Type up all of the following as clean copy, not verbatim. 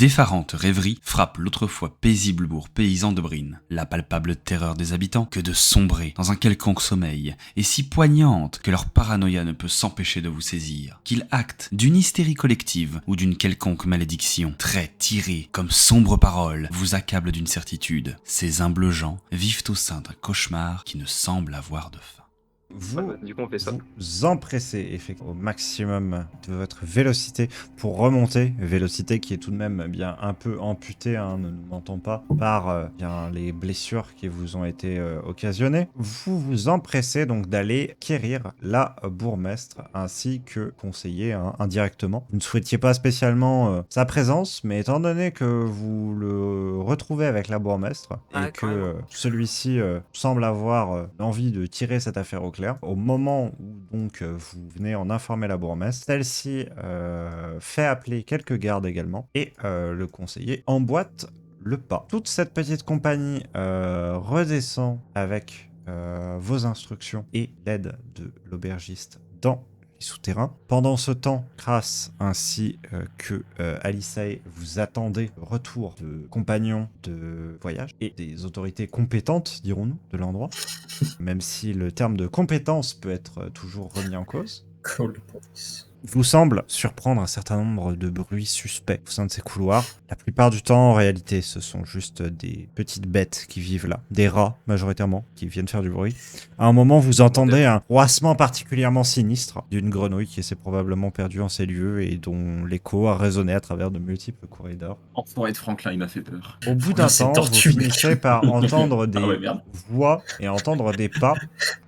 d'effarantes rêveries frappent l'autrefois paisible bourg paysan de Brine. La palpable terreur des habitants que de sombrer dans un quelconque sommeil est si poignante que leur paranoïa ne peut s'empêcher de vous saisir, qu'ils actent d'une hystérie collective ou d'une quelconque malédiction. Traits tirés comme sombres paroles vous accablent d'une certitude. Ces humbles gens vivent au sein d'un cauchemar qui ne semble avoir de fin. Du coup, on fait ça. Vous empressez effectivement au maximum de votre vélocité pour remonter, vélocité qui est tout de même bien un peu amputée, hein, ne nous mentons pas, par bien les blessures qui vous ont été occasionnées. Vous vous empressez donc d'aller quérir la bourgmestre ainsi que conseiller indirectement. Vous ne souhaitiez pas spécialement sa présence, mais étant donné que vous le retrouvez avec la bourgmestre et que celui-ci semble avoir envie de tirer cette affaire au clair, au moment où donc vous venez en informer la bourgmestre, celle-ci fait appeler quelques gardes également et le conseiller emboîte le pas. Toute cette petite compagnie redescend avec vos instructions et l'aide de l'aubergiste dans les souterrains. Pendant ce temps, Kras ainsi que Alisae, vous attendez le retour de compagnons de voyage et des autorités compétentes, dirons-nous, de l'endroit. Même si le terme de compétence peut être toujours remis en cause. Call police. Vous semble surprendre un certain nombre de bruits suspects au sein de ces couloirs. La plupart du temps, en réalité, ce sont juste des petites bêtes qui vivent là. Des rats, majoritairement, qui viennent faire du bruit. À un moment, vous entendez un roissement particulièrement sinistre d'une grenouille qui s'est probablement perdue en ces lieux et dont l'écho a résonné à travers de multiples corridors. Enfoiré de Franklin, il m'a fait peur. Au bout d'un temps, vous finissez par entendre des voix et entendre des pas,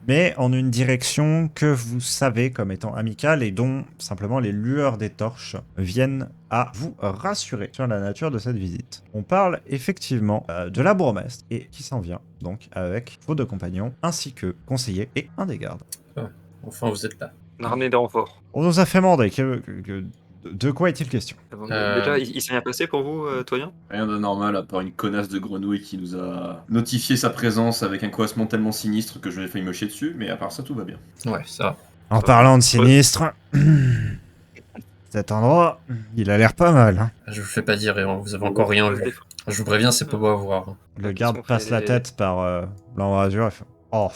mais en une direction que vous savez comme étant amicale et dont simplement les lueurs des torches viennent à vous rassurer sur la nature de cette visite. On parle effectivement de la bourgmestre et qui s'en vient donc avec vos deux compagnons ainsi que conseiller et un des gardes. Ah, enfin vous êtes là. On a ramené des renforts. On nous a fait demander de quoi est-il question? Déjà, il s'est rien passé pour vous, Toyen? Rien de normal à part une connasse de grenouille qui nous a notifié sa présence avec un croissement tellement sinistre que je vais failli me chier dessus, mais à part ça, tout va bien. Ouais, ça. En parlant de sinistre, cet endroit, il a l'air pas mal. Hein. Je vous fais pas dire, vous avez encore rien vu. Je vous préviens, c'est pas beau à voir. Le garde passe la tête par l'embrasure et fait « Oh,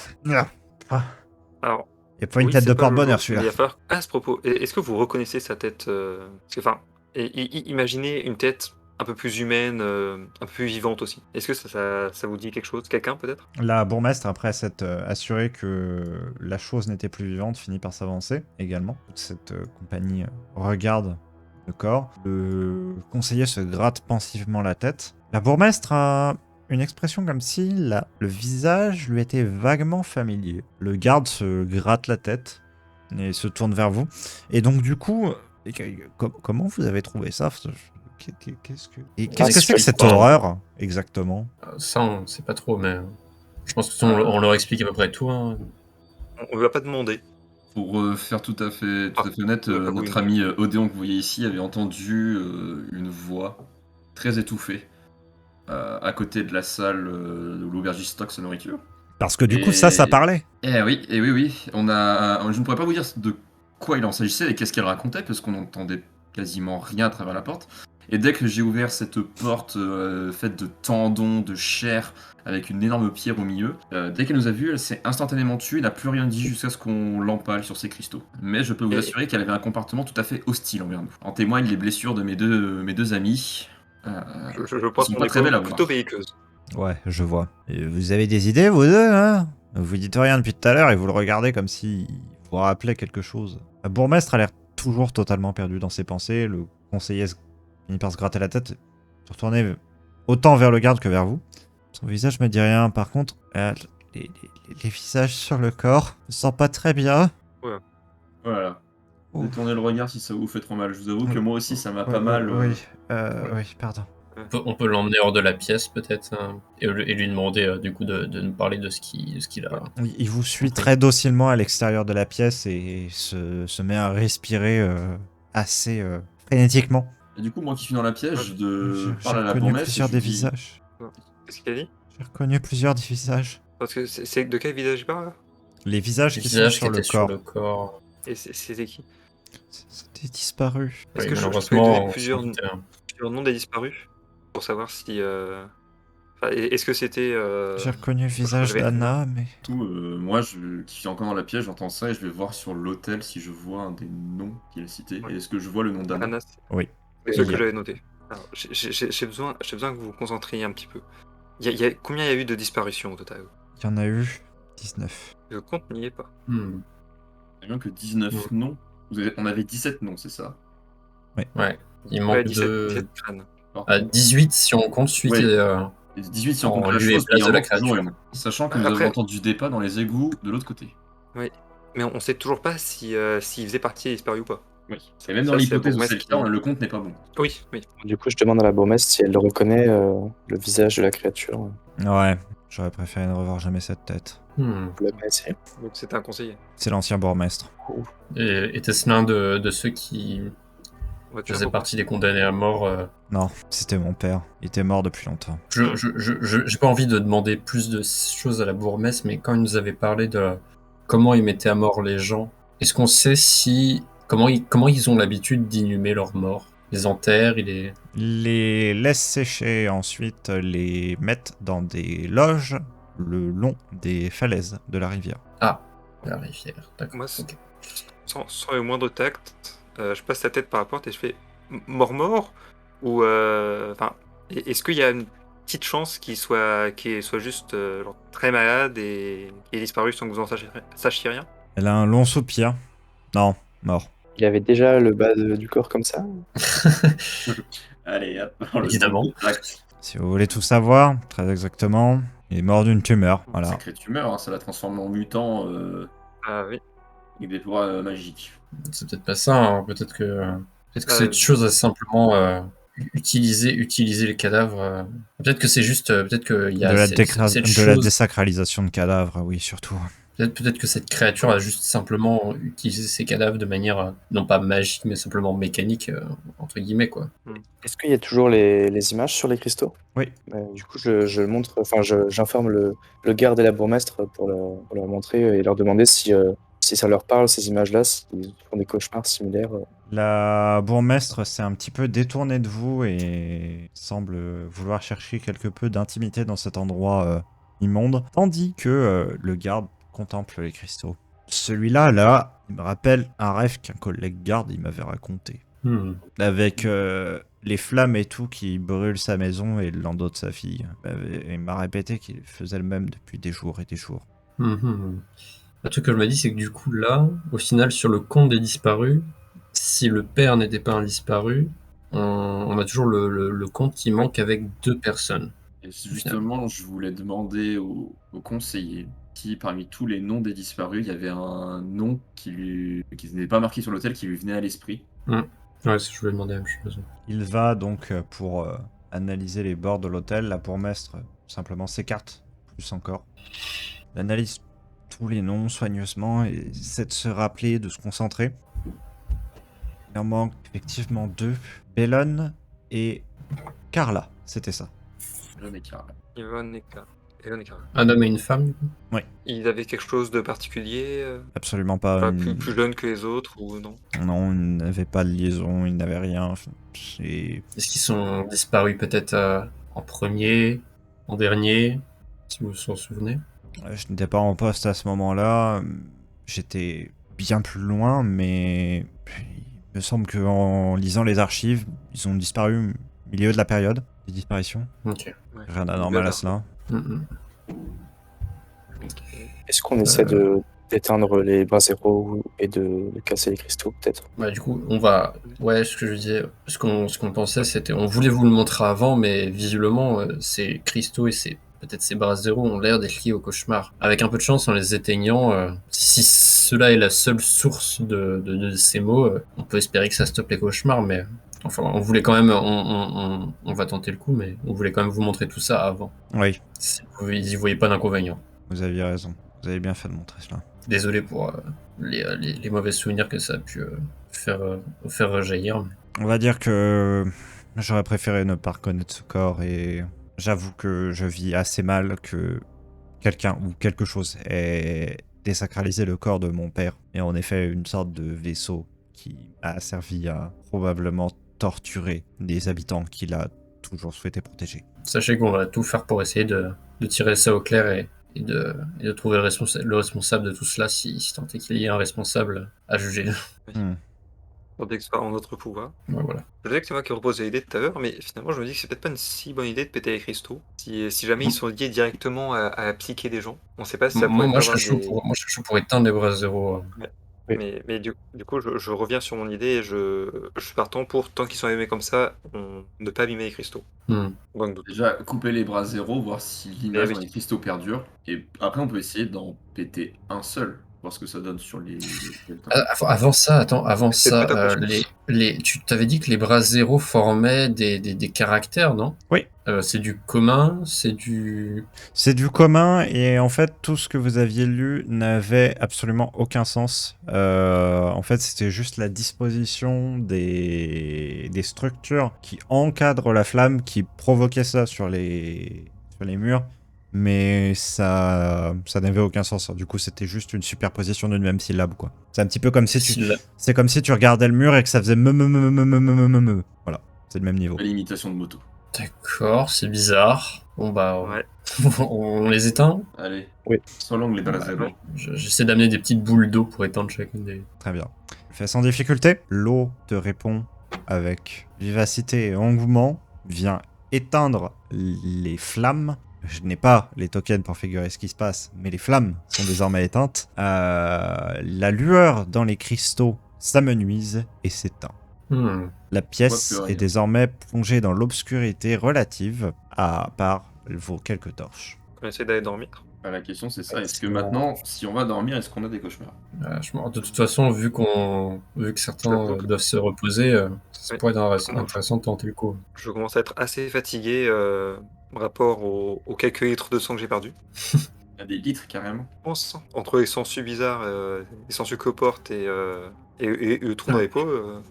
Alors, il n'y a pas une tête de porte-bonheur, celui-là. » À ce propos, est-ce que vous reconnaissez sa tête imaginez une tête un peu plus humaine, un peu plus vivante aussi. Est-ce que ça vous dit quelque chose? Quelqu'un, peut-être? La bourgmestre, après s'être assurée que la chose n'était plus vivante, finit par s'avancer également. Toute cette compagnie regarde le corps. Le conseiller se gratte pensivement la tête. La bourgmestre a une expression comme si le visage lui était vaguement familier. Le garde se gratte la tête et se tourne vers vous. Et donc du coup, comment vous avez trouvé ça? Qu'est-ce que c'est que cette horreur, exactement? Ça, on sait pas trop, mais je pense qu'on leur explique à peu près tout. Hein. On lui a pas demandé. Pour faire tout à fait honnête, notre ami Odéon que vous voyez ici avait entendu une voix très étouffée à côté de la salle où l'aubergiste stocke sa nourriture. Parce que du coup, ça parlait. Oui. Je ne pourrais pas vous dire de quoi il en s'agissait et qu'est-ce qu'elle racontait, parce qu'on n'entendait quasiment rien à travers la porte. Et dès que j'ai ouvert cette porte faite de tendons, de chair, avec une énorme pierre au milieu, dès qu'elle nous a vus, elle s'est instantanément tuée, n'a plus rien dit jusqu'à ce qu'on l'empale sur ses cristaux. Mais je peux vous assurer qu'elle avait un comportement tout à fait hostile envers nous. En témoignent les blessures de mes deux amis. Je pense qu'on est plutôt belliqueuse. Ouais, je vois. Et vous avez des idées, vous deux, hein? Vous dites rien depuis tout à l'heure et vous le regardez comme si vous rappelait quelque chose. La bourgmestre a l'air toujours totalement perdue dans ses pensées. Le conseiller finit par se gratter la tête, se retourner autant vers le garde que vers vous. Son visage me dit rien. Par contre, les visages sur le corps ne sent pas très bien. Ouais. Voilà. Détournez le regard si ça vous fait trop mal. Je vous avoue que moi aussi, ça m'a pas mal. Oui, pardon. On peut l'emmener hors de la pièce, peut-être, et lui demander, du coup, de nous parler de ce qu'il a. Il vous suit très docilement à l'extérieur de la pièce et se met à respirer assez frénétiquement. Et du coup, moi qui suis dans la pièce, j'ai reconnu plusieurs des visages. Qu'est-ce qu'il a dit? J'ai reconnu plusieurs des visages. Parce que c'est de quel visage il parle? Les visages qui sont sur le corps. Et c'était qui? C'était disparu. Est-ce que je sur le nom des disparus pour savoir si. Enfin, est-ce que c'était. J'ai reconnu le visage j'avais- d'Anna, mais... Tout, moi, qui suis encore dans la pièce, j'entends ça et je vais voir sur l'hôtel si je vois un des noms qu'il a cité. Ouais. Et est-ce que je vois le nom d'Anna? Anna, Oui. c'est Il ce y que a- j'avais noté. Alors, j'ai besoin que vous vous concentriez un petit peu. Combien il y a eu de disparitions au total? Il y en a eu 19. Le compte n'y est pas. Hmm. Il n'y a bien que 19 noms. On avait 17 noms, c'est ça? Ouais, il Ouais, manque 17 crânes. de 18 si on compte suite Ouais. et 18 si on en compte la lieu et chose, mais place il en de la manque toujours créature. une. Sachant que nous Après- avons entendu des pas dans les égouts de l'autre côté. Oui. Mais on sait toujours pas si s'il faisait partie des disparus ou pas. Oui. Et même Ça, dans c'est l'hypothèse la où c'est le bourgmestre cas, qui- le compte n'est pas bon. Oui, oui. Du coup, je demande à la bourgmestre si elle reconnaît le visage de la créature. Ouais, j'aurais préféré ne revoir jamais cette tête. Hmm. Vous l'avez essayé. Donc c'était un conseiller. C'est l'ancien bourgmestre. Et était-ce l'un de ceux qui Voiture, faisaient bon. partie des condamnés à mort Non, c'était mon père. Il était mort depuis longtemps. J'ai pas envie de demander plus de choses à la bourgmestre, mais quand il nous avait parlé de comment ils mettaient à mort les gens, est-ce qu'on sait comment ils ont l'habitude d'inhumer leurs morts? Ils les enterrent, ils les... Les laisse sécher, ensuite les mettent dans des loges le long des falaises de la rivière. La rivière, d'accord. Moi, c'est- ok. Sans le moindre tact, je passe la tête par la porte et je fais mort ou enfin est-ce qu'il y a une petite chance qu'il soit juste genre, très malade et qu'il ait disparu sans que vous en sachiez rien? Elle a un long soupir. Non, mort. Il avait déjà le bas du corps comme ça. Allez, hop. Évidemment. Si vous voulez tout savoir, très exactement, il est mort d'une tumeur. Voilà. Sacrée tumeur, hein, ça l'a transformé en mutant Ah oui. avec des pouvoirs magiques. C'est peut-être pas ça, hein. Peut-être que cette Euh, chose a simplement utilisé les cadavres. Peut-être que c'est juste, peut-être qu'il y a De la cette de la désacralisation de cadavres, oui, surtout. peut-être que cette créature a juste simplement utilisé ses cadavres de manière non pas magique, mais simplement mécanique entre guillemets quoi. Est-ce qu'il y a toujours les images sur les cristaux? Oui. Du coup, je le montre, enfin, j'informe le garde et la bourgmestre pour leur montrer et leur demander si ça leur parle, ces images-là, s'ils font des cauchemars similaires. La bourgmestre s'est un petit peu détournée de vous et semble vouloir chercher quelque peu d'intimité dans cet endroit immonde, tandis que le garde contemple les cristaux. Celui-là, là, il me rappelle un rêve qu'un collègue garde il m'avait raconté. Avec les flammes et tout qui brûlent sa maison et le landau de sa fille. Il m'a répété qu'il faisait le même depuis des jours et des jours. Un truc que je me dis, c'est que du coup là, au final, sur le compte des disparus, si le père n'était pas un disparu, on a toujours le compte qui manque avec 2 personnes. Et justement, je voulais demander au conseiller si parmi tous les noms des disparus, il y avait un nom qui n'était pas marqué sur l'hôtel qui lui venait à l'esprit. Ouais, je voulais demander la même chose. Il va donc pour analyser les bords de l'hôtel. La bourgmestre simplement s'écarte, plus encore. Il analyse tous les noms soigneusement et essaie de se rappeler, de se concentrer. Il en manque effectivement 2. Bellone et Carla, c'était ça. Le mec, Yvonne et Carla. Un homme et une femme, du coup. Il avait quelque chose de particulier, Absolument pas. pas plus jeune que les autres ou non? Non, il n'avait pas de liaison, il n'avait rien. Et Est-ce qu'ils sont disparus peut-être en premier, en dernier, si vous vous en souvenez? je n'étais pas en poste à ce moment-là. J'étais bien plus loin, mais il me semble qu'en lisant les archives, ils ont disparu au milieu de la période des disparitions. Ok. Rien d'anormal à cela. Est-ce qu'on essaie d'éteindre les bras zéro et de casser les cristaux, peut-être? Bah, du coup, on va. Ouais, ce que je disais, ce qu'on pensait, c'était. On voulait vous le montrer avant, mais visiblement, ces cristaux et peut-être ces bras zéro ont l'air d'être liés au cauchemar. Avec un peu de chance, en les éteignant, si cela est la seule source de ces mots, on peut espérer que ça stoppe les cauchemars, mais. Enfin, on voulait quand même. On va tenter le coup, mais on voulait quand même vous montrer tout ça avant. Oui, Si vous n'y voyez pas d'inconvénient. vous aviez raison. Vous avez bien fait de montrer cela. Désolé pour les mauvais souvenirs que ça a pu faire rejaillir. On va dire que j'aurais préféré ne pas reconnaître ce corps et j'avoue que je vis assez mal que quelqu'un ou quelque chose ait désacralisé le corps de mon père et en effet une sorte de vaisseau qui a servi à probablement torturer les habitants qu'il a toujours souhaité protéger. Sachez qu'on va tout faire pour essayer de tirer ça au clair et de trouver le responsable de tout cela, si tant est qu'il y ait un responsable à juger. Pour que ce soit en notre pouvoir. Ouais, voilà. Je sais que c'est moi qui repose l'idée tout à l'heure, mais finalement je me dis que c'est peut-être pas une si bonne idée de péter les cristaux. Si jamais ils sont liés directement à la psyché des gens, on sait pas si ça pourrait Moi, pas je avoir serais chaud pour éteindre les bras zéro. Oui. Mais du coup, je reviens sur mon idée et je suis partant pour, tant qu'ils sont abîmés comme ça, ne pas abîmer les cristaux. Aucun doute. Déjà, couper les bras zéro, voir si l'image oui. dans les cristaux perdure. Et après, on peut essayer d'en péter un seul, voir ce que ça donne sur les... Avant ça, C'est pas ta conscience. tu t'avais dit que les bras zéro formaient des caractères, non? Oui. C'est du commun, c'est du... C'est du commun et en fait tout ce que vous aviez lu n'avait absolument aucun sens. En fait c'était juste la disposition des structures qui encadrent la flamme qui provoquait ça sur les murs. Mais ça n'avait aucun sens. Du coup c'était juste une superposition d'une même syllabe quoi. C'est un petit peu comme si c'est comme si tu regardais le mur et que ça faisait me. Voilà, c'est le même niveau. L'imitation de moto. D'accord, c'est bizarre. Bon bah, Ouais. on les éteint. Allez. Oui. Sans langue, les bras zéro. J'essaie d'amener des petites boules d'eau pour éteindre chacune des... Très bien. Fais sans difficulté. L'eau te répond avec vivacité et engouement. Vient éteindre les flammes. Je n'ai pas les tokens pour figurer ce qui se passe, mais les flammes sont désormais éteintes. La lueur dans les cristaux s'amenuise et s'éteint. La pièce est désormais plongée dans l'obscurité relative à part vos quelques torches. On essaie d'aller dormir. La question c'est ça, est-ce que maintenant, si on va dormir, est-ce qu'on a des cauchemars? De toute façon, vu que certains doivent se reposer, ça pourrait être intéressant de tenter le coup. Je commence à être assez fatigué rapport aux quelques litres de sang que j'ai perdu. Il y a des litres carrément. Je pense, entre les sangsues bizarres, les sangsues que porte et le trou dans les peaux,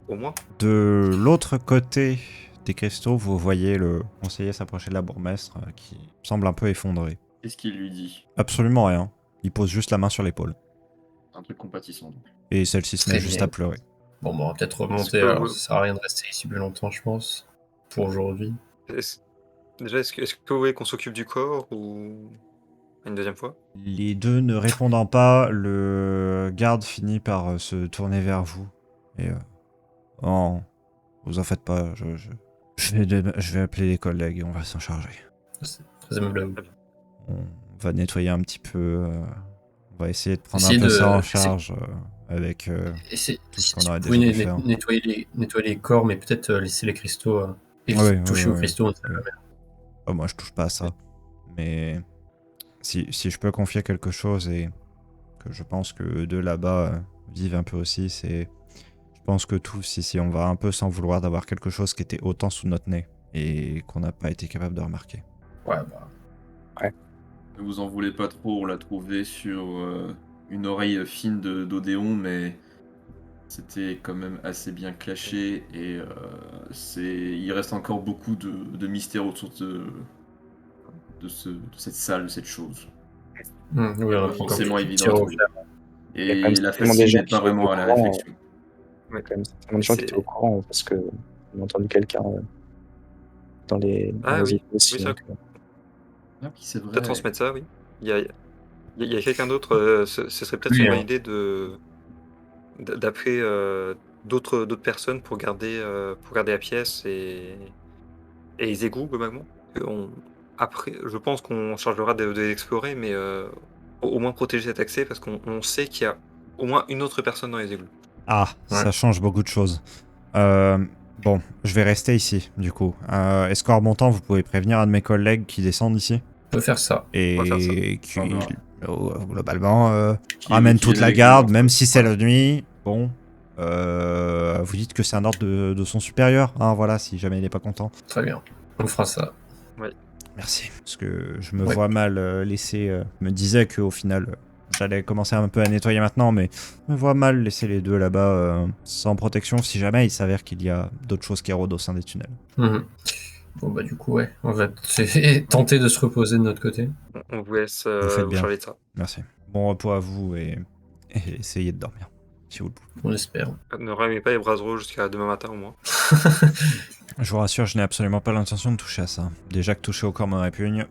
au moins. De l'autre côté des cristaux, vous voyez le conseiller s'approcher de la bourgmestre qui semble un peu effondré. Qu'est-ce qu'il lui dit? Absolument rien. Il pose juste la main sur l'épaule. Un truc compatissant donc. Et celle-ci se met juste à pleurer. Bon, on va peut-être remonter, alors ça sert à rien de rester ici plus longtemps, je pense, pour aujourd'hui. Déjà, est-ce que vous voulez qu'on s'occupe du corps ou une deuxième fois? Les deux ne répondant pas, le garde finit par se tourner vers vous. Et oh, vous en faites pas, je vais appeler les collègues et on va s'en charger. C'est très aimable à vous. On va nettoyer un petit peu, on va essayer de prendre un peu ça en charge avec tout ce qu'on aurait déjà pu faire. Nettoyer les corps, mais peut-être laisser les cristaux et toucher aux cristaux. Oh, moi je touche pas à ça, mais si je peux confier quelque chose et que je pense que eux deux là-bas vivent un peu aussi, c'est je pense que tous ici on va un peu s'en vouloir d'avoir quelque chose qui était autant sous notre nez et qu'on n'a pas été capable de remarquer. Ouais, bah. Ouais. Ne vous en voulez pas trop, on l'a trouvé sur une oreille fine d'Odéon, mais c'était quand même assez bien caché et il reste encore beaucoup de mystères autour de cette salle, de cette chose. Oui, Pas forcément évident. Et la des gens facile n'est qui pas sont vraiment au à la courant, réflexion. Il y a quand même certainement des gens qui étaient au courant parce que on a entendu quelqu'un dans les oui. aussi. Oui, Donc, Ah oui, c'est vrai. Peut-être transmettre ça, oui. Il y a quelqu'un d'autre, ce serait peut-être une bonne idée d'appeler d'autres personnes pour garder la pièce et les égouts, globalement. Après, je pense qu'on chargera de les explorer, mais au moins protéger cet accès, parce qu'on sait qu'il y a au moins une autre personne dans les égouts. Ah, ça change beaucoup de choses. Bon, je vais rester ici, du coup. Est-ce qu'en remontant, vous pouvez prévenir un de mes collègues qui descendent ici? On peut faire ça. Et qui, globalement, ramène toute la garde, même si c'est la nuit. Bon, vous dites que c'est un ordre de son supérieur, hein, voilà, si jamais il n'est pas content. Très bien, on fera ça. Oui. Merci. Parce que je me vois mal laisser... Je me disais qu'au final, j'allais commencer un peu à nettoyer maintenant, mais je me vois mal laisser les deux là-bas sans protection si jamais il s'avère qu'il y a d'autres choses qui rôdent au sein des tunnels. Bon bah du coup ouais, on va tenter de se reposer de notre côté. On vous laisse Vous faites bien. charger de ça. Merci. Bon repos à vous et essayez de dormir. si vous le pouvez. On espère. Ne ramez pas les braiseaux jusqu'à demain matin au moins. Je vous rassure, je n'ai absolument pas l'intention de toucher à ça. Déjà que toucher au corps me répugne.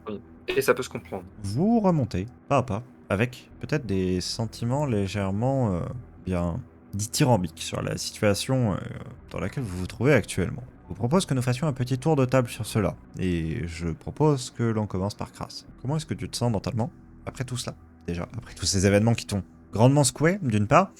Et ça peut se comprendre. Vous remontez, pas à pas, avec peut-être des sentiments légèrement bien dithyrambiques sur la situation dans laquelle vous vous trouvez actuellement. Je vous propose que nous fassions un petit tour de table sur cela. Et je propose que l'on commence par Kras. Comment est-ce que tu te sens mentalement après tout cela? Déjà, après tous ces événements qui t'ont grandement secoué, d'une part,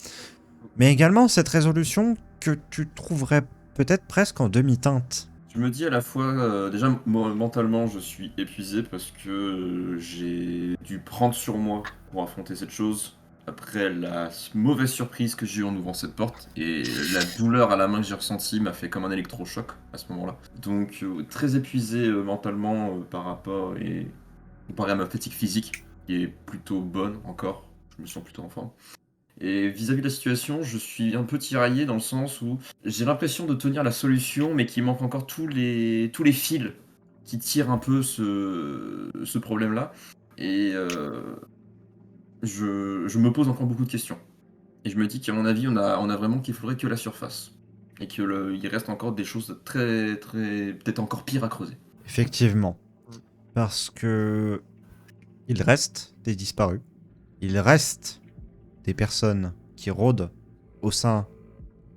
mais également cette résolution que tu trouverais peut-être presque en demi-teinte. Je me dis à la fois, déjà mentalement, je suis épuisé parce que j'ai dû prendre sur moi pour affronter cette chose. Après la mauvaise surprise que j'ai eue en ouvrant cette porte et la douleur à la main que j'ai ressentie m'a fait comme un électrochoc à ce moment-là. Donc très épuisé mentalement par rapport et comparé à ma fatigue physique qui est plutôt bonne encore. Je me sens plutôt en forme. Et vis-à-vis de la situation, je suis un peu tiraillé dans le sens où j'ai l'impression de tenir la solution, mais qu'il manque encore tous les fils qui tirent un peu ce problème-là. Et je me pose encore beaucoup de questions. Et je me dis qu'à mon avis, on a vraiment qu'il faudrait que la surface. Et qu'il reste encore des choses très, très, peut-être encore pires à creuser. Effectivement. Parce que il reste des disparus. Il reste des personnes qui rôdent au sein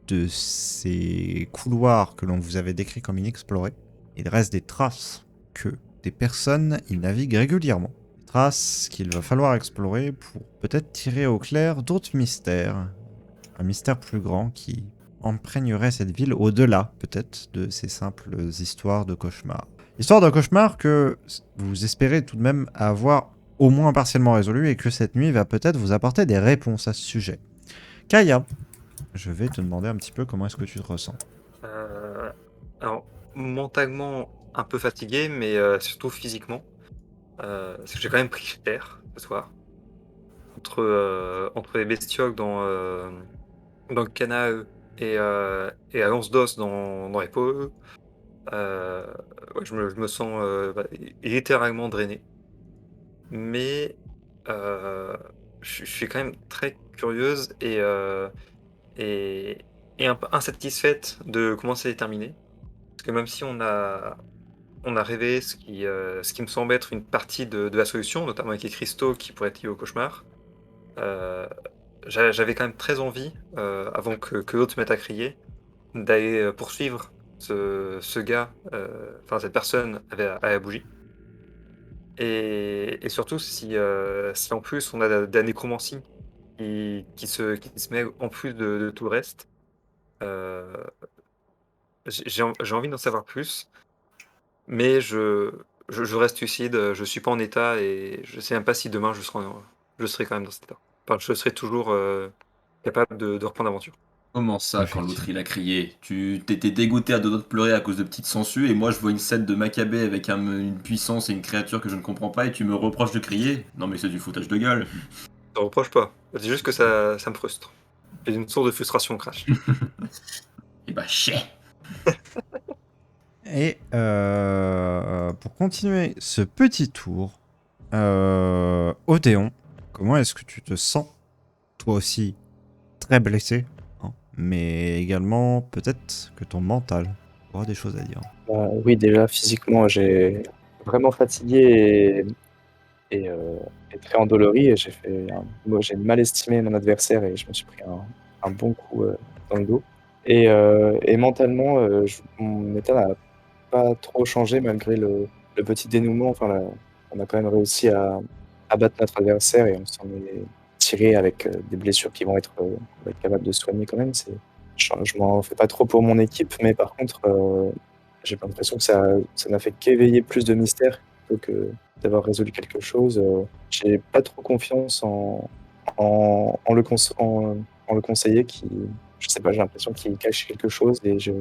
de ces couloirs que l'on vous avait décrits comme inexplorés. Il reste des traces que des personnes y naviguent régulièrement. Des traces qu'il va falloir explorer pour peut-être tirer au clair d'autres mystères. Un mystère plus grand qui imprégnerait cette ville au-delà, peut-être, de ces simples histoires de cauchemars. Histoire d'un cauchemar que vous espérez tout de même avoir au moins partiellement résolu et que cette nuit va peut-être vous apporter des réponses à ce sujet. Kaya, je vais te demander un petit peu comment est-ce que tu te ressens. Alors, mentalement un peu fatigué, mais surtout physiquement. Parce que j'ai quand même pris cher ce soir. Entre les bestioles dans le canal et à l'once d'os dans les peaux, ouais, je me sens littéralement drainé. Mais je suis quand même très curieuse et un peu insatisfaite de comment ça s'est terminé. Parce que même si on a révélé ce qui me semble être une partie de la solution, notamment avec les cristaux qui pourraient être liés au cauchemar, j'avais quand même très envie, avant que l'autre se mette à crier, d'aller poursuivre ce gars, enfin cette personne à la bougie. Et surtout si en plus on a de la nécromancie qui se mêle en plus de tout le reste, euh, j'ai envie d'en savoir plus, mais je reste lucide, je suis pas en état et je sais même pas si demain je serai quand même dans cet état. Enfin, je serai toujours capable de reprendre l'aventure. Comment ça, quand l'autre Effectivement. il a crié? Tu t'étais dégoûté à deux doigts de pleurer à cause de petites sangsues, et moi je vois une scène de Maccabée avec une puissance et une créature que je ne comprends pas, et tu me reproches de crier? Non mais c'est du foutage de gueule. Je te reproche pas, c'est juste que ça me frustre. J'ai une source de frustration Crash. Et bah chais. Et pour continuer ce petit tour, Odéon, comment est-ce que tu te sens? Toi aussi, très blessé, hein, mais également peut-être que ton mental aura des choses à dire. Oui, déjà, physiquement, j'ai vraiment fatigué et très endolori. Et moi, j'ai mal estimé mon adversaire et je me suis pris un bon coup dans le dos. Et mentalement, mon état n'a pas trop changé malgré le petit dénouement. Enfin, on a quand même réussi à battre notre adversaire et on s'en est tiré avec des blessures qui vont on va être capable de soigner quand même. Je m'en fais pas trop pour mon équipe, mais par contre, j'ai l'impression que ça n'a fait qu'éveiller plus de mystères plutôt que d'avoir résolu quelque chose. J'ai pas trop confiance en le conseiller qui, je sais pas, j'ai l'impression qu'il cache quelque chose et j'ai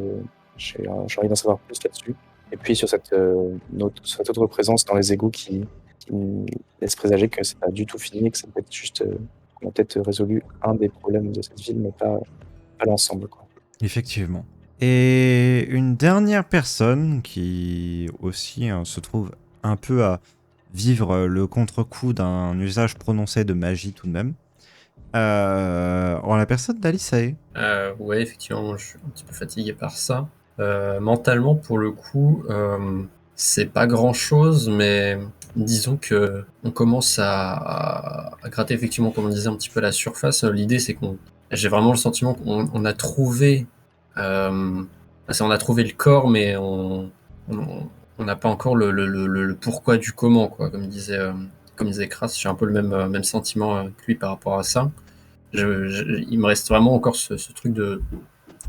envie d'en savoir plus là-dessus. Et puis sur cette autre présence dans les égouts qui me laisse présager que c'est pas du tout fini, que ça peut être juste qu'on a peut-être résolu un des problèmes de cette ville, mais pas l'ensemble, quoi. Effectivement. Et une dernière personne qui aussi se trouve un peu à vivre le contre-coup d'un usage prononcé de magie tout de même, En la personne d'Alisae. Ouais, effectivement, je suis un petit peu fatigué par ça. Mentalement, pour le coup, c'est pas grand-chose, mais disons que on commence à gratter effectivement, comme on disait, un petit peu la surface. L'idée, c'est j'ai vraiment le sentiment qu'on a trouvé, on a trouvé le corps, mais on n'a pas encore le pourquoi du comment, quoi. Comme disait Kras, j'ai un peu le même sentiment que lui par rapport à ça. Il me reste vraiment encore ce truc de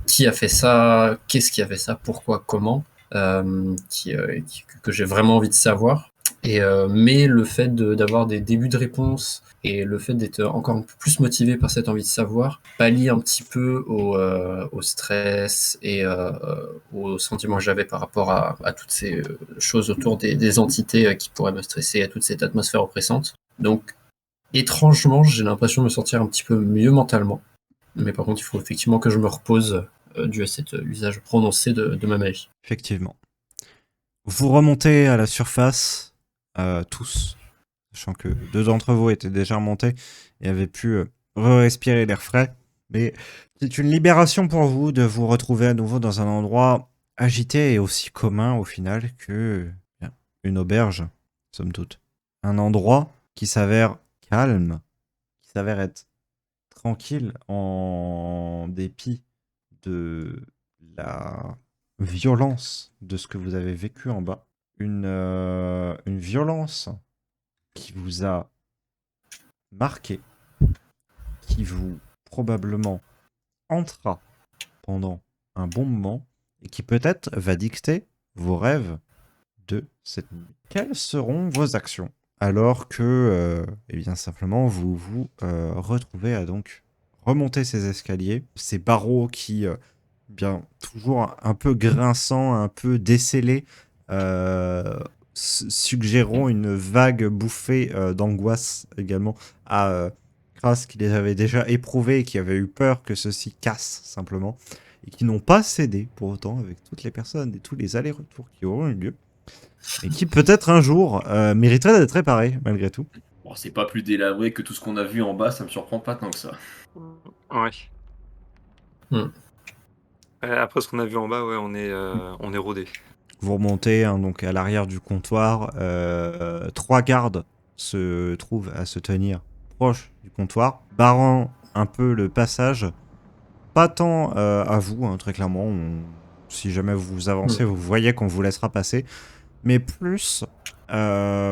qui a fait ça, qu'est-ce qui a fait ça, pourquoi, comment, que j'ai vraiment envie de savoir. Mais le fait d'avoir des débuts de réponse et le fait d'être encore un peu plus motivé par cette envie de savoir pallie un petit peu au stress et aux sentiments que j'avais par rapport à toutes ces choses autour des entités qui pourraient me stresser, à toute cette atmosphère oppressante. Donc, étrangement, j'ai l'impression de me sentir un petit peu mieux mentalement. Mais par contre, il faut effectivement que je me repose dû à cet usage prononcé de ma magie. Effectivement. Vous remontez à la surface, tous, sachant que 2 d'entre vous étaient déjà remontés et avaient pu respirer l'air frais. Mais c'est une libération pour vous de vous retrouver à nouveau dans un endroit agité et aussi commun au final que bien, une auberge, somme toute. Un endroit qui s'avère calme, qui s'avère être tranquille en dépit de la violence de ce que vous avez vécu en bas. Une violence qui vous a marqué, qui vous probablement hantera pendant un bon moment et qui peut-être va dicter vos rêves de cette nuit. Quelles seront vos actions alors que, eh bien simplement, vous vous retrouvez à donc remonter ces escaliers, ces barreaux qui, bien toujours un peu grinçants, un peu décellés, suggéreront une vague bouffée d'angoisse également à Kras qui les avait déjà éprouvés et qui avait eu peur que ceci casse simplement et qui n'ont pas cédé pour autant avec toutes les personnes et tous les allers-retours qui auront eu lieu et qui peut-être un jour mériteraient d'être réparés malgré tout. Bon, c'est pas plus délabré que tout ce qu'on a vu en bas, ça me surprend pas tant que ça. Ouais. Hmm. Après ce qu'on a vu en bas, ouais, on est rodé. Vous remontez hein, donc à l'arrière du comptoir. 3 gardes se trouvent à se tenir proche du comptoir, barrant un peu le passage. Pas tant à vous, hein, très clairement. Si jamais vous avancez, vous voyez qu'on vous laissera passer. Mais plus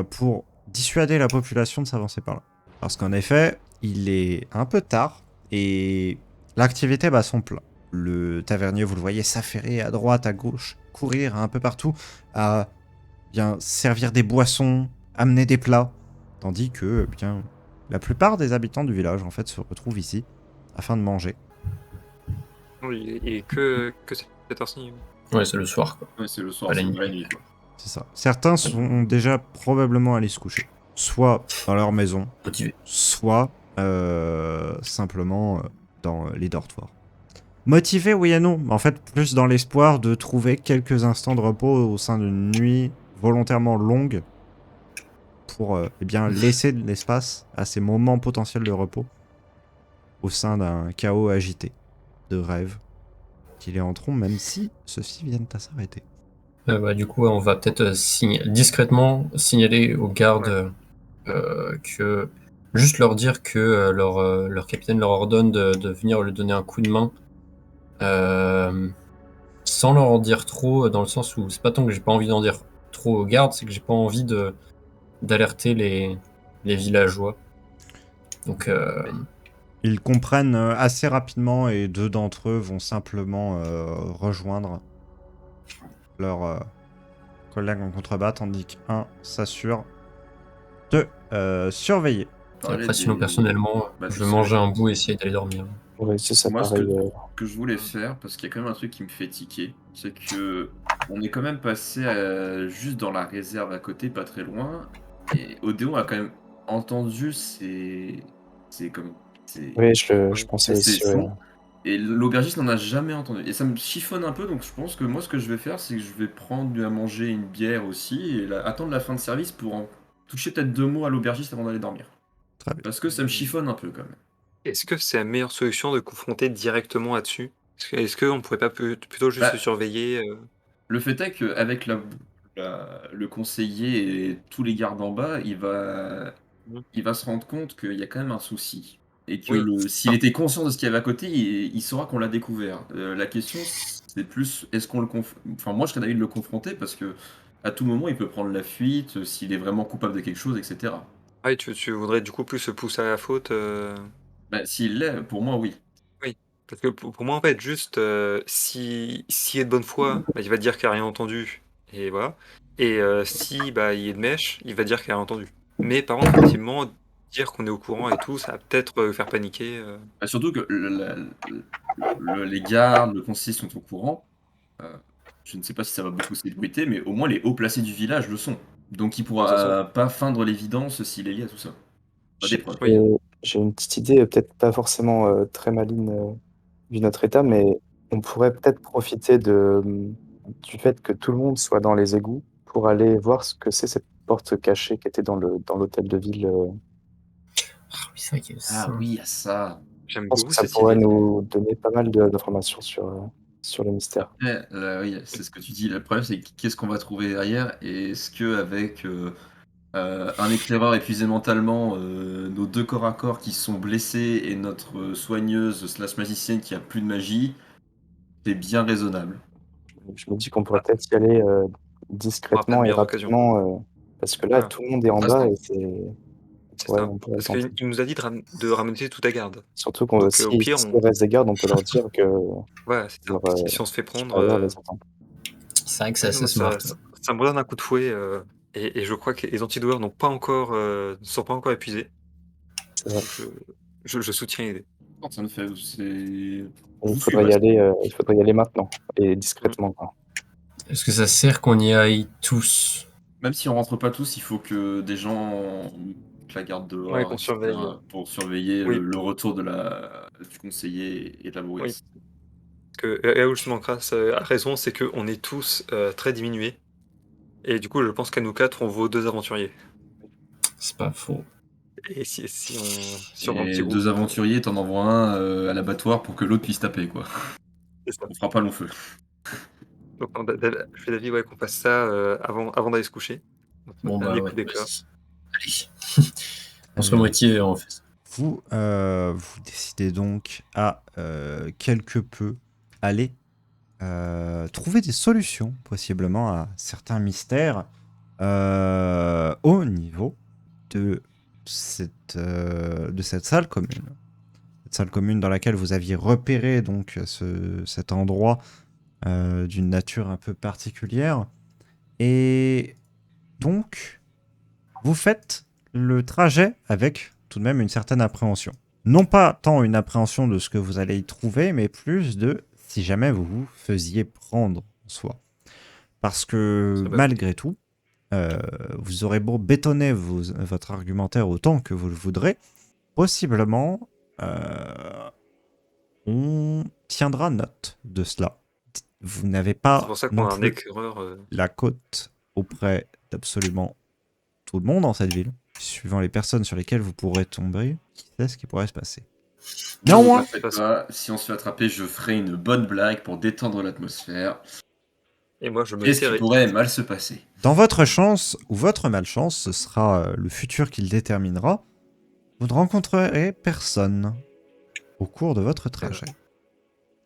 pour dissuader la population de s'avancer par là. Parce qu'en effet, il est un peu tard et l'activité bat son plein. Le tavernier, vous le voyez s'affairer à droite, à gauche, courir un peu partout, à bien servir des boissons, amener des plats, tandis que bien la plupart des habitants du village en fait se retrouvent ici afin de manger. Oui, et que cette heure-ci. Ouais, c'est le soir, quoi. Ouais, c'est le soir, Pas la c'est nuit. pas la nuit, quoi. C'est ça. Certains sont déjà probablement allés se coucher, soit dans leur maison, Motivé. soit simplement dans les dortoirs. Motivé, oui et non. En fait, plus dans l'espoir de trouver quelques instants de repos au sein d'une nuit volontairement longue pour eh bien, laisser de l'espace à ces moments potentiels de repos au sein d'un chaos agité de rêves qui les hanteront même si ceux-ci viennent à s'arrêter. Du coup, on va peut-être discrètement signaler aux gardes que juste leur dire que leur capitaine leur ordonne de venir lui donner un coup de main sans leur en dire trop, dans le sens où c'est pas tant que j'ai pas envie d'en dire trop aux gardes, c'est que j'ai pas envie d'alerter les villageois. Donc, Ils comprennent assez rapidement et 2 d'entre eux vont simplement rejoindre leur collègue en contrebas, tandis qu'un s'assure de surveiller. après, sinon, personnellement, Bah, je c'est vais ça. manger un bout et essayer d'aller dormir. Ouais, c'est ça, Moi, pareil. que je voulais faire, parce qu'il y a quand même un truc qui me fait tiquer, c'est que on est quand même passé juste dans la réserve à côté, pas très loin, et Odéon a quand même entendu c'est comme Oui, je pensais ces aussi. Ouais. sons, et l'aubergiste n'en a jamais entendu. Et ça me chiffonne un peu, donc je pense que moi, ce que je vais faire, c'est que je vais prendre à manger une bière aussi, et attendre la fin de service pour en toucher peut-être 2 mots à l'aubergiste avant d'aller dormir. Très bien. Parce que ça me chiffonne un peu quand même. Est-ce que c'est la meilleure solution de confronter directement là-dessus? Est-ce qu'on pourrait pas plutôt juste se Bah, surveiller le fait est qu'avec le conseiller et tous les gardes en bas, Mmh. il va se rendre compte qu'il y a quand même un souci. Et que Oui. s'il était conscient de ce qu'il y avait à côté, il saura qu'on l'a découvert. La question, c'est plus, est-ce qu'on Enfin, moi, je serais d'avis de le confronter parce que à tout moment, il peut prendre la fuite, s'il est vraiment coupable de quelque chose, etc. Ah oui, tu voudrais du coup plus se pousser à la faute, Bah, s'il l'est, pour moi, oui. Oui. Parce que pour moi, en fait, juste, s'il est de bonne foi, bah, il va dire qu'il a rien entendu et voilà et si, bah, il est de mèche, il va dire qu'il a rien entendu. Mais par contre, effectivement, dire qu'on est au courant et tout, ça va peut-être, le faire paniquer, Bah, surtout que les gardes, le conseiller sont au courant. Euh, je ne sais pas si ça va beaucoup s'ébruiter, mais au moins les hauts placés du village le sont. Donc il de toute façon. pourra pas feindre l'évidence s'il est lié à tout ça. Pas des J'ai preuves. Oui. j'ai une petite idée, peut-être pas forcément, très maligne, vu notre état, mais on pourrait peut-être profiter du fait que tout le monde soit dans les égouts pour aller voir ce que c'est cette porte cachée qui était dans l'hôtel de ville. Ah oui, c'est vrai qu'il y a Ah ça. oui, à ça. Je J'aime pense que beaucoup ça cette pourrait idée. nous donner pas mal d'informations sur le mystère. Après, oui, c'est ce que tu dis. Le problème, c'est qu'est-ce qu'on va trouver derrière? Et est-ce que avec un éclaireur épuisé mentalement, nos deux corps à corps qui sont blessés et notre soigneuse slash magicienne qui a plus de magie, c'est bien raisonnable. Je me dis qu'on pourrait Ah, peut-être y aller, on aura pas de discrètement et meilleures occasions. rapidement, parce que là, Voilà, tout le monde est en Ah, bas ça. et c'est ça. on pourrait le Parce qu'il tenter. nous a dit de ramener toute la garde. Surtout qu'on Donc si au pire, s'il reste des gardes, on peut leur dire que voilà, c'est ça. leur, Si on se fait prendre, supérieur les attend. C'est vrai que c'est ouais, non, assez mais smart. ça me redonne un coup de fouet, et je crois que les antidouleurs ne sont pas encore épuisés. C'est vrai. Donc je soutiens l'idée. Non, ça me fait. Je Il vous suis faudrait y presque. aller, maintenant et Mmh. discrètement, quoi. Est-ce que ça sert qu'on y aille tous? Même si on rentre pas tous, il faut que des gens la gardent Ouais, dehors, qu'on etc. surveille. pour surveiller Oui, le retour du conseiller et de la oui. bourrière. Que là où justement Kras a raison, c'est qu'on est tous, très diminués et du coup, je pense qu'à nous 4, on vaut 2 aventuriers C'est pas faux. et si on va en petit Et groupe, deux aventuriers, t'en envoies un à l'abattoir pour que l'autre puisse taper, quoi. c'est ça. On fera pas long feu. Donc non, je fais d'avis, ouais, qu'on fasse ça, avant d'aller se coucher. Donc Bon bah dernier ouais, coup d'éclat. vas-y. Allez. On se remotive et on fait ça. Vous décidez donc à quelque peu aller trouver des solutions, possiblement, à certains mystères au niveau de cette salle commune. Cette salle commune dans laquelle vous aviez repéré donc cet endroit d'une nature un peu particulière. Et donc, vous faites le trajet avec tout de même une certaine appréhension. Non pas tant une appréhension de ce que vous allez y trouver, mais plus de si jamais vous vous faisiez prendre en soi. Parce que Très bonne idée. malgré tout, vous aurez beau bétonner votre argumentaire autant que vous le voudrez, possiblement on tiendra note de cela. Vous n'avez C'est pas pour ça qu'on non a un plus éclaireur, la cote auprès d'absolument tout le monde dans cette ville, suivant les personnes sur lesquelles vous pourrez tomber, qui sait ce qui pourrait se passer. Ne Néanmoins, vous faites pas, si on se fait attraper, je ferai une bonne blague pour détendre l'atmosphère. et moi je me Qu'est-ce qui tairai. pourrait mal se passer? dans votre chance ou votre malchance, ce sera le futur qui le déterminera. Vous ne rencontrerez personne au cours de votre trajet.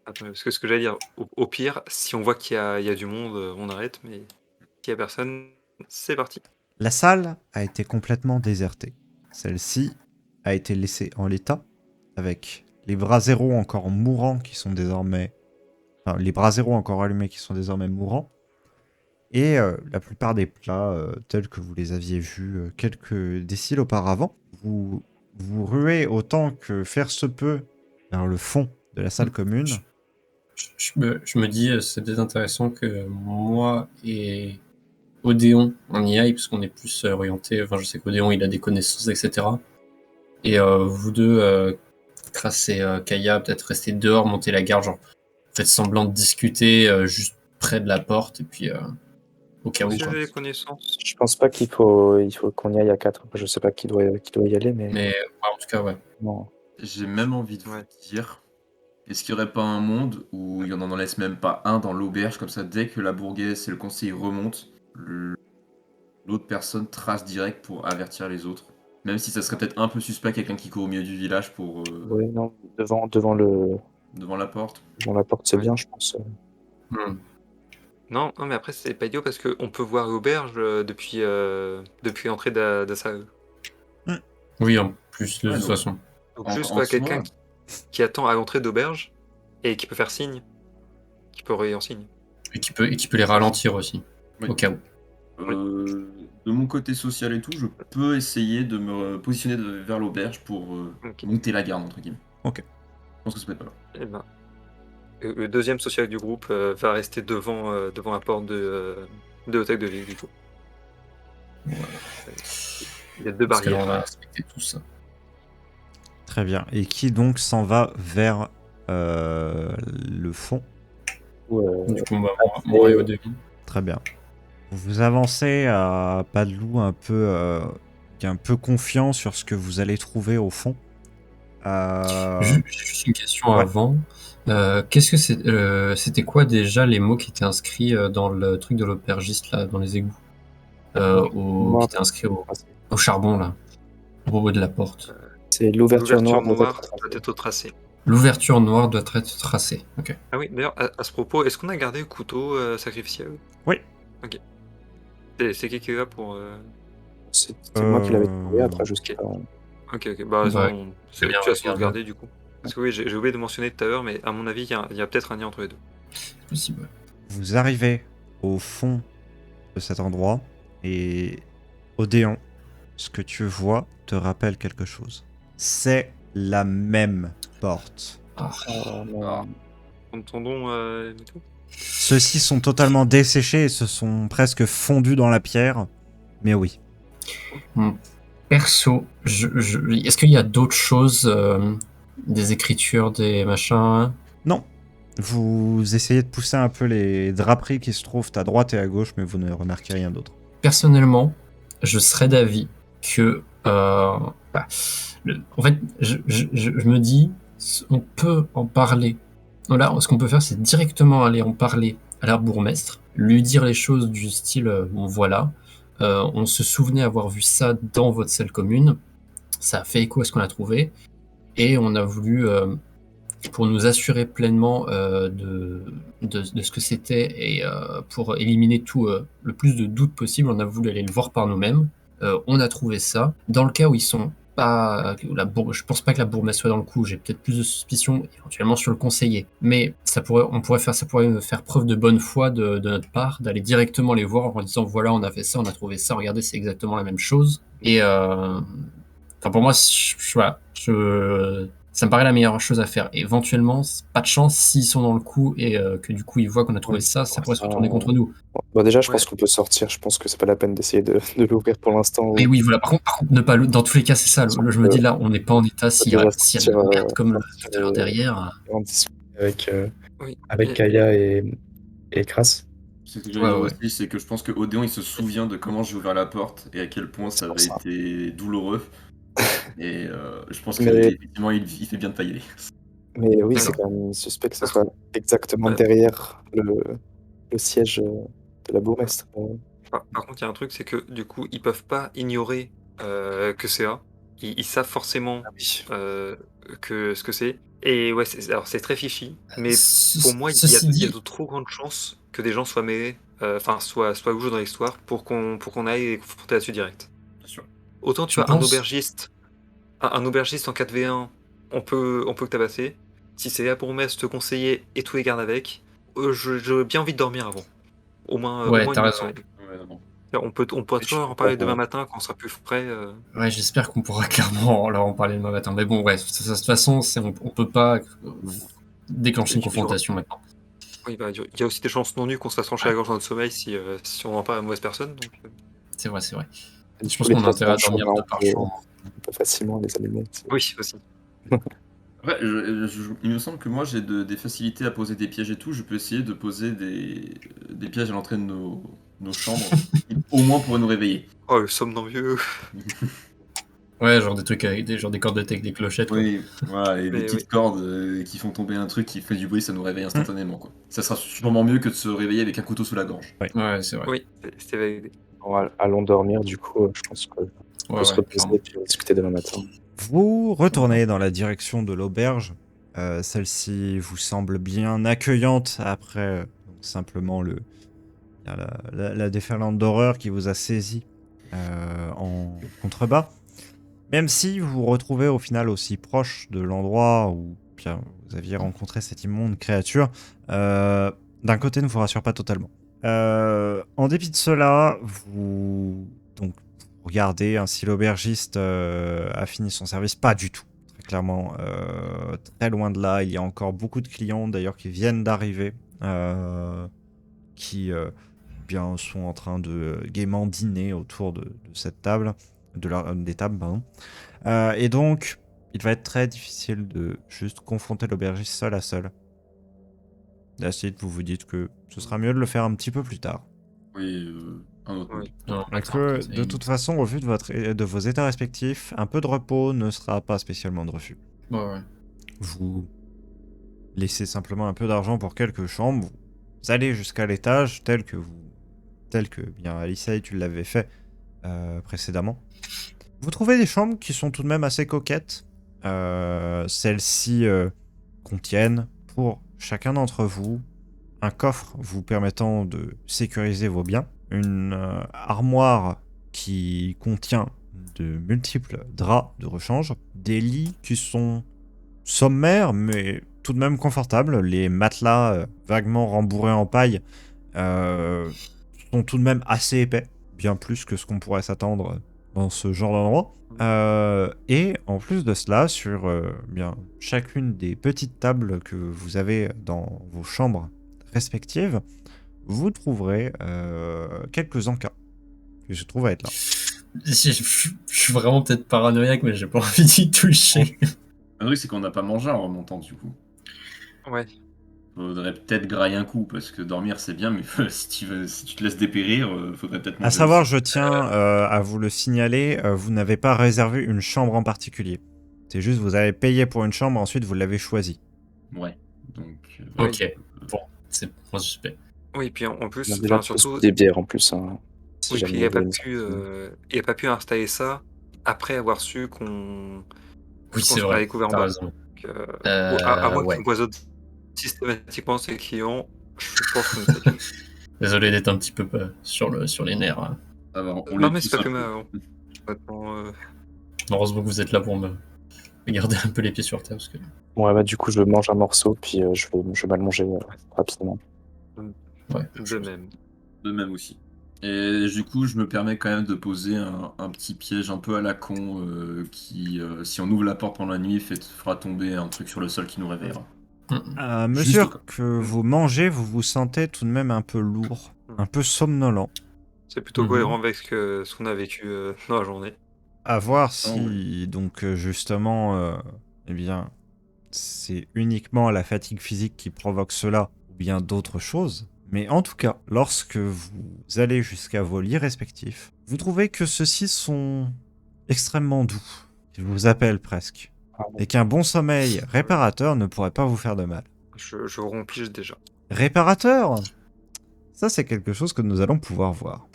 Attends, parce que ce que j'allais dire, au pire, si on voit qu'il y a du monde, on arrête, mais s'il y a personne, c'est parti. La salle a été complètement désertée. Celle-ci a été laissée en l'état, avec les braseros encore mourants qui sont désormais... Enfin, les braseros encore allumés qui sont désormais mourants. Et la plupart des plats, tels que vous les aviez vus quelques déciles auparavant, vous vous ruez autant que faire se peut vers le fond de la salle commune. Je me dis, c'est peut-être intéressant que moi et Odéon, on y aille, parce qu'on est plus orienté. Enfin, je sais qu'Odéon, il a des connaissances, etc. Et vous deux, Kras et Kaya, peut-être rester dehors, monter la garde, genre, faites semblant de discuter juste près de la porte, et puis au cas où, Si quoi. j'ai les connaissances. Je pense pas il faut qu'on y aille à 4. Je sais pas qui doit y aller, mais Mais ouais, en tout cas, ouais. non. J'ai même envie de Ouais. vous dire, est-ce qu'il n'y aurait pas un monde où il y en laisse même pas un dans l'auberge, comme ça, dès que la bourgesse et le conseiller remontent, l'autre personne trace direct pour avertir les autres. Même si ça serait peut-être un peu suspect, quelqu'un qui court au milieu du village pour Ouais, non, devant devant la porte. la porte, c'est Ouais. bien, je pense. Non, mais après, c'est pas idiot parce qu'on peut voir l'auberge depuis l'entrée d'Assae. Oui, en plus, de Ouais, toute donc- façon. Donc En- juste en quoi, soi- quelqu'un qui attend à l'entrée d'auberge et qui peut faire signe, qui peut relayer en signe. Et qui peut les ralentir aussi, Oui. au cas où. De mon côté social et tout, je peux essayer de me positionner vers l'auberge pour Ok. monter la garde, entre guillemets. Ok. Je pense que ça peut être pas mal. Eh ben, le deuxième social du groupe va rester devant la porte de l'hôtel de ville du coup. Il y a deux Parce que là, on barrières. va respecter tout ça. Très bien. Et qui donc s'en va vers le fond? Du coup, moi et au début. Très bien. Vous avancez à pas de loup qui est un peu confiant sur ce que vous allez trouver au fond. J'ai juste une question Ouais. avant. Qu'est-ce que c'était quoi déjà les mots qui étaient inscrits dans le truc de l'aubergiste là, dans les égouts qui étaient inscrits au charbon là, au bout de la porte. C'est l'ouverture L'ouverture noire noire doit être tracée. L'ouverture noire doit être tracée. Ok. Ah oui, d'ailleurs, à ce propos, est-ce qu'on a gardé le couteau sacrificiel? Oui. Ok. C'est qui est là pour... C'était moi qui l'avais trouvé après, jusqu'à. Ok, bah, Ouais. non, C'est bien, tu as regarde. sauvegardé du coup. Parce que oui, j'ai oublié de mentionner tout à l'heure, mais à mon avis, il y a peut-être un lien entre les deux. C'est possible. Vous arrivez au fond de cet endroit et Odéon, ce que tu vois te rappelle quelque chose. C'est la même porte. Non. Entendons et tout. Ceux-ci sont totalement desséchés et se sont presque fondus dans la pierre. Mais oui. Perso, est-ce qu'il y a d'autres choses, des écritures, des machins? Non. Vous essayez de pousser un peu les draperies qui se trouvent à droite et à gauche, mais vous ne remarquez rien d'autre. Personnellement, je serais d'avis que, en fait, je me dis, on peut en parler. Là, ce qu'on peut faire, c'est directement aller en parler à la bourgmestre, lui dire les choses du style, bon voilà, on se souvenait avoir vu ça dans votre salle commune, ça a fait écho à ce qu'on a trouvé, et on a voulu, pour nous assurer pleinement de ce que c'était et pour éliminer tout le plus de doutes possible, on a voulu aller le voir par nous-mêmes. On a trouvé ça. Dans le cas où ils sont pas, je pense pas que la bourgmestre soit dans le coup. J'ai peut-être plus de suspicions éventuellement sur le conseiller, mais ça pourrait faire preuve de bonne foi de notre part d'aller directement les voir en disant voilà, on a fait ça, on a trouvé ça, regardez, c'est exactement la même chose. Et pour moi, ça me paraît la meilleure chose à faire. Et éventuellement, pas de chance, s'ils sont dans le coup et que du coup ils voient qu'on a trouvé ça pourrait se retourner contre nous. Bon, déjà, je Ouais. pense qu'on peut sortir. Je pense que c'est pas la peine d'essayer de l'ouvrir pour l'instant. Mais oui, voilà. Par contre, ne pas dans tous les cas, c'est ça. Je me dis là, on n'est pas en état s'il y a de la merde comme tout à l'heure derrière. On discute Oui. avec Kaya et Kras. C'est ce que j'allais dire Ouais. aussi, c'est que je pense que Odéon il se souvient de comment j'ai ouvert la porte et à quel point ça C'est avait pour ça. été douloureux. Et je pense Mais- qu'effectivement il fait bien de pas y aller. Mais oui, D'accord. c'est quand même suspect que ce soit exactement derrière le siège de la bourgmestre. Par contre, il y a un truc, c'est que du coup, ils peuvent pas ignorer que c'est là. Ils savent forcément que ce que c'est. Et ouais, alors c'est très fichi, mais pour moi, il y Ceci a dit, de trop grandes chances que des gens soient mêlés, enfin, soient joués dans l'histoire pour qu'on aille les confronter là-dessus direct. Bien sûr. Autant tu Je as un pense- aubergiste, un aubergiste en 4v1, on peut le tabasser. Si c'est là pour mettre te conseiller et tous les gardes avec, j'ai bien envie de dormir avant. Au moins, Ouais, au moins t'as une raison. semaine. Ouais, non. On pourra Je toujours en comprends. parler demain matin quand on sera plus frais. Ouais, j'espère qu'on pourra clairement leur en parler demain matin. Mais bon, ouais, de toute façon, on peut pas déclencher une confrontation maintenant. Oui, bah, il y a aussi des chances non nues qu'on se fasse trancher la gorge dans notre sommeil si on en parle à la mauvaise personne. Donc, C'est vrai. Du Je coup, pense les qu'on a intérêt à pièces dormir dans le de par champ, chambre. on peut facilement les allumer. oui, aussi. Après, il me semble que moi j'ai des facilités à poser des pièges et tout. Je peux essayer de poser des pièges à l'entrée de nos chambres, qui, au moins pourraient nous réveiller. Oh, le somnambueux. Ouais, genre des trucs avec des cordes de tech, des clochettes. Quoi. Oui, voilà, les Mais petites oui. cordes qui font tomber un truc qui fait du bruit, ça nous réveille instantanément, quoi. Ça sera sûrement mieux que de se réveiller avec un couteau sous la gorge. Ouais, c'est vrai. Oui, c'était validé. Bon, allons dormir, du coup, je pense qu'on peut Ouais, se ouais, reposer clairement. et puis discuter demain matin. Vous retournez dans la direction de l'auberge. Celle-ci vous semble bien accueillante après donc simplement il y a la déferlante d'horreur qui vous a saisi en contrebas. Même si vous vous retrouvez au final aussi proche de l'endroit où bien, vous aviez rencontré cette immonde créature, d'un côté ne vous rassure pas totalement. En dépit de cela, vous regardez ainsi l'aubergiste a fini son service. Pas du tout. Très clairement, très loin de là. Il y a encore beaucoup de clients d'ailleurs qui viennent d'arriver, qui bien sont en train de gaiement dîner autour de cette table, des tables, pardon. Et donc, il va être très difficile de juste confronter l'aubergiste seul à seul. La suite, vous vous dites que ce sera mieux de le faire un petit peu plus tard. Oui, un autre Oui. moment. Non, Et que, de toute façon, au vu de vos états respectifs, un peu de repos ne sera pas spécialement de refus. Ouais. Vous laissez simplement un peu d'argent pour quelques chambres, vous allez jusqu'à l'étage tel que bien Alicia, tu l'avais fait précédemment. Vous trouvez des chambres qui sont tout de même assez coquettes. Celles-ci contiennent pour chacun d'entre vous un coffre vous permettant de sécuriser vos biens, une armoire qui contient de multiples draps de rechange, des lits qui sont sommaires mais tout de même confortables, les matelas vaguement rembourrés en paille sont tout de même assez épais, bien plus que ce qu'on pourrait s'attendre dans ce genre d'endroit. Et en plus de cela, sur bien chacune des petites tables que vous avez dans vos chambres respectives, vous trouverez quelques encas qui se trouvent à être là. Je suis vraiment peut-être paranoïaque, mais j'ai pas envie d'y toucher. Le truc, c'est qu'on n'a pas mangé en remontant, du coup. Ouais. Faudrait peut-être grailler un coup, parce que dormir c'est bien, mais si tu te laisses dépérir, faudrait peut-être manger. À savoir, aussi. je tiens à vous le signaler, vous n'avez pas réservé une chambre en particulier. C'est juste, vous avez payé pour une chambre, ensuite vous l'avez choisie. Ouais, donc... Ok, bon, c'est moins suspect. Oui, puis en On plus, a déjà enfin, tous surtout, des bières en plus. Hein, si oui, jamais puis il y avait une sortie. il a pas pu installer ça après avoir su qu'on Oui, qu'on c'est avait vrai, découvert en t'as bas. raison. Donc, ou à moins Ouais. qu'il empoisonne systématiquement ses clients, je pense qu'on est safe. Désolé d'être un petit peu sur les nerfs. Hein. Alors, on Non, les mais c'est pousse pas un que peu. mal. Honnêtement, Heureusement que vous êtes là pour me garder un peu les pieds sur terre. Parce que... Ouais, bah du coup, je mange un morceau, puis je vais m'allonger rapidement. Ouais, de même. De même aussi. Et du coup, je me permets quand même de poser un petit piège un peu à la con qui, si on ouvre la porte pendant la nuit, fera tomber un truc sur le sol qui nous réveillera. À Juste mesure au cas. que vous mangez, vous vous sentez tout de même un peu lourd, un peu somnolent. C'est plutôt Mhm. cohérent avec ce qu'on a vécu dans la journée. À voir Oh, si, donc justement, eh bien, c'est uniquement la fatigue physique qui provoque cela, ou bien d'autres choses. Mais en tout cas, lorsque vous allez jusqu'à vos lits respectifs, vous trouvez que ceux-ci sont extrêmement doux. Ils vous appellent presque. Ah, Et qu'un bon sommeil réparateur ne pourrait pas vous faire de mal. Je rompige déjà. Réparateur ? Ça, c'est quelque chose que nous allons pouvoir voir.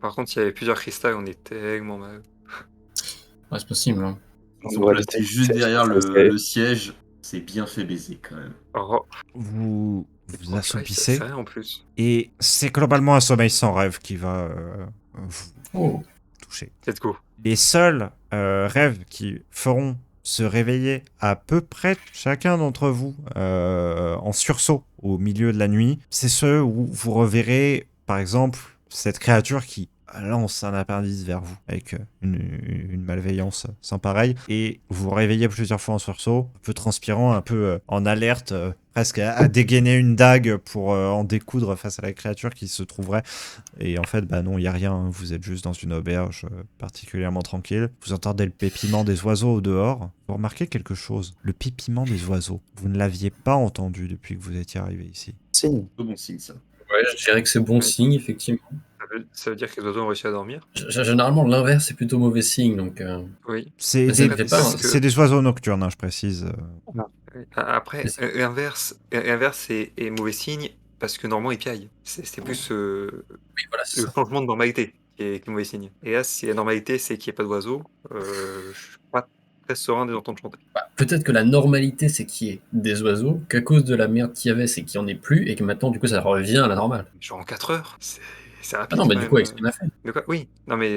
Par contre, il y avait plusieurs cristals, on est tellement mal. Ouais, c'est possible. Hein. Ils sont placés juste derrière le siège. C'est bien fait baiser quand même. Oh, Vous vous assoupissez. C'est rien en plus. Et c'est globalement un sommeil sans rêve qui va vous Oh. toucher. Let's go. Les seuls rêves qui feront se réveiller à peu près chacun d'entre vous en sursaut au milieu de la nuit, c'est ceux où vous reverrez, par exemple, cette créature qui lance un appendice vers vous avec une malveillance sans pareil, et vous vous réveillez plusieurs fois en sursaut, un peu transpirant, un peu en alerte, presque à dégainer une dague pour en découdre face à la créature qui se trouverait. Et en fait, bah non, il n'y a rien, hein. Vous êtes juste dans une auberge particulièrement tranquille. Vous entendez le pépiment des oiseaux au dehors. Vous remarquez quelque chose, le pépiment des oiseaux. Vous ne l'aviez pas entendu depuis que vous étiez arrivé ici. Signe. C'est bon signe ça. Ouais, je dirais que c'est bon signe, effectivement. Ça Ça veut dire que les oiseaux ont réussi à dormir? Généralement, l'inverse c'est plutôt mauvais signe, donc Oui. C'est Mais ça des, ne fait pas, hein. c'est des oiseaux nocturnes, hein, je précise. Oui. Après, Mais c'est- l'inverse est mauvais signe parce que normalement, ils piaillent. C'est plus oui, voilà, c'est le ça. changement de normalité qui est mauvais signe. Et là, si la normalité, c'est qu'il n'y ait pas d'oiseaux, je suis pas très serein de les entendre chanter. Bah, peut-être que la normalité c'est qu'il y ait des oiseaux, qu'à cause de la merde qu'il y avait, c'est qu'il n'y en ait plus, et que maintenant, du coup, ça revient à la normale. Genre en 4 heures, c'est Ah rapide non, mais quand du coup, avec ce même. qu'on a fait. De quoi? Oui. Non, mais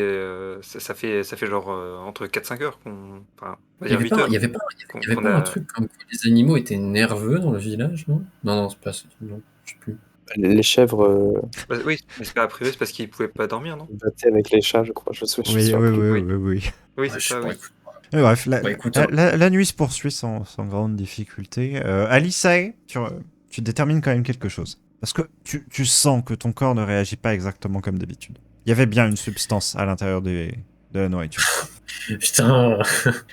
ça fait genre entre 4-5 heures qu'on. Enfin, on va Il y dire avait 8 pas, heures il y avait pas, qu'on il y avait qu'on pas un a. truc comme que les animaux étaient nerveux dans le village, non? Non, non, c'est pas ça. Non, je sais plus. Les chèvres Bah, oui, mais c'est pas privé, c'est parce qu'ils pouvaient pas dormir, non? battaient avec les chats, je crois. Je me Oui, souviens oui, plus. oui, Oui. oui, oui. Oui, Ouais, c'est je ça, sais pas, oui. écoute. Et bref, Bah, écoute, la nuit se poursuit sans grande difficulté. Alisae, tu détermines quand même quelque chose. Parce que tu sens que ton corps ne réagit pas exactement comme d'habitude. Il y avait bien une substance à l'intérieur de la nourriture. putain,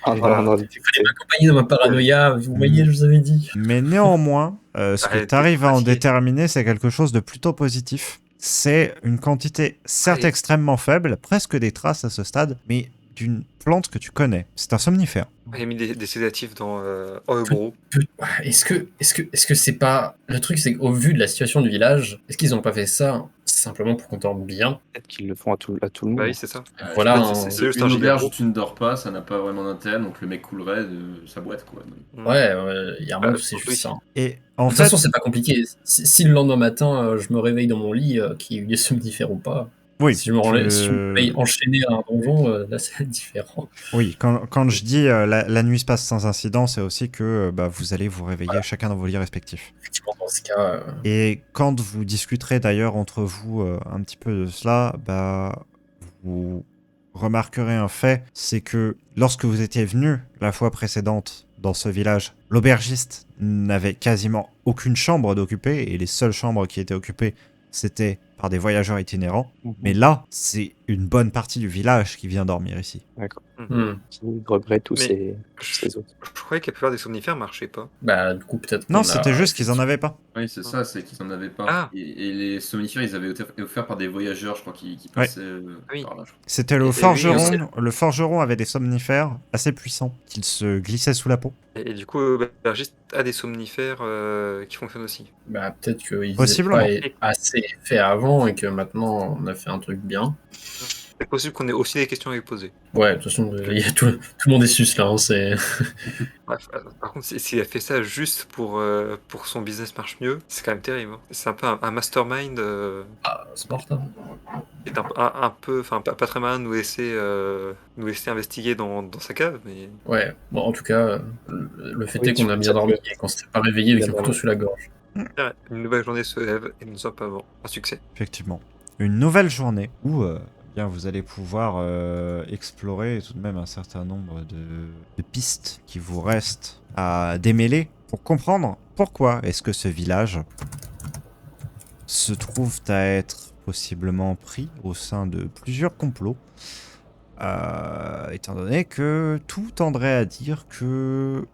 Ah non, Voilà. non, difficulté. accompagné dans ma paranoïa, vous voyez, je vous avais dit. Mais néanmoins, ce que Arrête, tu arrives à en fatigué. déterminer, c'est quelque chose de plutôt positif. C'est une quantité certes Ouais. extrêmement faible, presque des traces à ce stade, mais d'une plante que tu connais. C'est un somnifère. J'ai mis des sédatifs dans Oebro. Est-ce que c'est pas. Le truc, c'est qu'au vu de la situation du village, est-ce qu'ils ont pas fait ça simplement pour qu'on dorme bien? Peut-être qu'ils le font à tout le Bah monde. oui, c'est ça. Voilà, En fait, hein. c'est juste Une un auberge giga où tu ne dors pas, ça n'a pas vraiment d'intérêt, donc le mec coulerait de sa boîte, quoi. Donc, Ouais, il y a un moment où c'est oui. juste ça. Et en De toute fait, façon, c'est pas compliqué. Si le lendemain matin, je me réveille dans mon lit, qu'il y ait eu des somnifères ou pas, oui, si je me réveille enchaîné à un donjon, là, c'est différent. oui, quand je dis la nuit se passe sans incident, c'est aussi que vous allez vous réveiller chacun dans vos lits respectifs. Effectivement, dans ce cas, Et quand vous discuterez d'ailleurs entre vous un petit peu de cela, vous remarquerez un fait, c'est que lorsque vous étiez venu la fois précédente dans ce village, l'aubergiste n'avait quasiment aucune chambre d'occuper, et les seules chambres qui étaient occupées, c'était par des voyageurs itinérants. Mais là, c'est une bonne partie du village qui vient dormir ici. D'accord. hmm. Ils regrettent tous Mais- ces autres. Je croyais que la plupart des somnifères marchaient pas. Bah, du coup, peut-être. Non, qu'on c'était a- juste qu'ils en avaient pas. oui, c'est ça, c'est qu'ils en avaient pas. Ah. Et les somnifères, ils avaient été offerts par des voyageurs, je crois, qui passaient Oui. par là. Je crois. C'était Et le oui, forgeron. Le forgeron avait des somnifères assez puissants qu'il se glissait sous la peau. Et du coup, l'aubergiste a des somnifères qui fonctionnent aussi. Bah, peut-être qu'ils Possiblement. faisaient pas assez fait avant et que maintenant, on a fait un truc bien. C'est possible qu'on ait aussi des questions à lui poser. Ouais, de toute façon, il y a tout le monde est sus là. Hein, c'est... Bref, par contre, s'il a fait ça juste pour que son business marche mieux, c'est quand même terrible. Hein. C'est un peu un mastermind Smart, hein. qui est un peu, enfin pas très malin de nous laisser investiguer dans sa cave, mais Ouais, bon, en tout cas, le fait Oui, est qu'on tu- a bien dormi et qu'on s'est pas réveillé avec le Bien couteau sur la gorge. une nouvelle journée se lève et nous sommes pas morts. Un succès. Effectivement. Une nouvelle journée où vous allez pouvoir explorer tout de même un certain nombre de pistes qui vous restent à démêler pour comprendre pourquoi est-ce que ce village se trouve à être possiblement pris au sein de plusieurs complots, étant donné que tout tendrait à dire que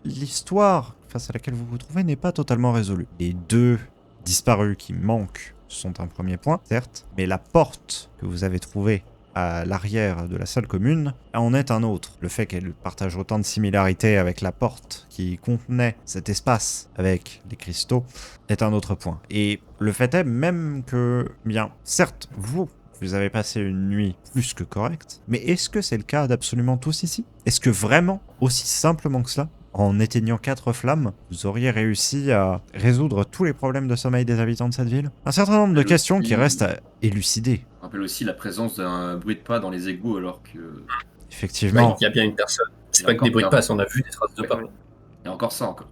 l'histoire face à laquelle vous vous trouvez n'est pas totalement résolue. Les deux disparus qui manquent sont un premier point, certes, mais la porte que vous avez trouvée à l'arrière de la salle commune en est un autre. Le fait qu'elle partage autant de similarités avec la porte qui contenait cet espace avec les cristaux est un autre point. Et le fait est même que, certes, vous avez passé une nuit plus que correcte, mais est-ce que c'est le cas d'absolument tous ici? Est-ce que vraiment, aussi simplement que cela, en éteignant 4 flammes, vous auriez réussi à résoudre tous les problèmes de sommeil des habitants de cette ville? Un certain nombre de questions qui restent à élucider. On rappelle aussi la présence d'un bruit de pas dans les égouts alors que. Effectivement. Il y a bien une personne. C'est Il y a pas que des encore bruits de peur. passe, on a vu des traces de pas. Oui. Il y a encore ça encore.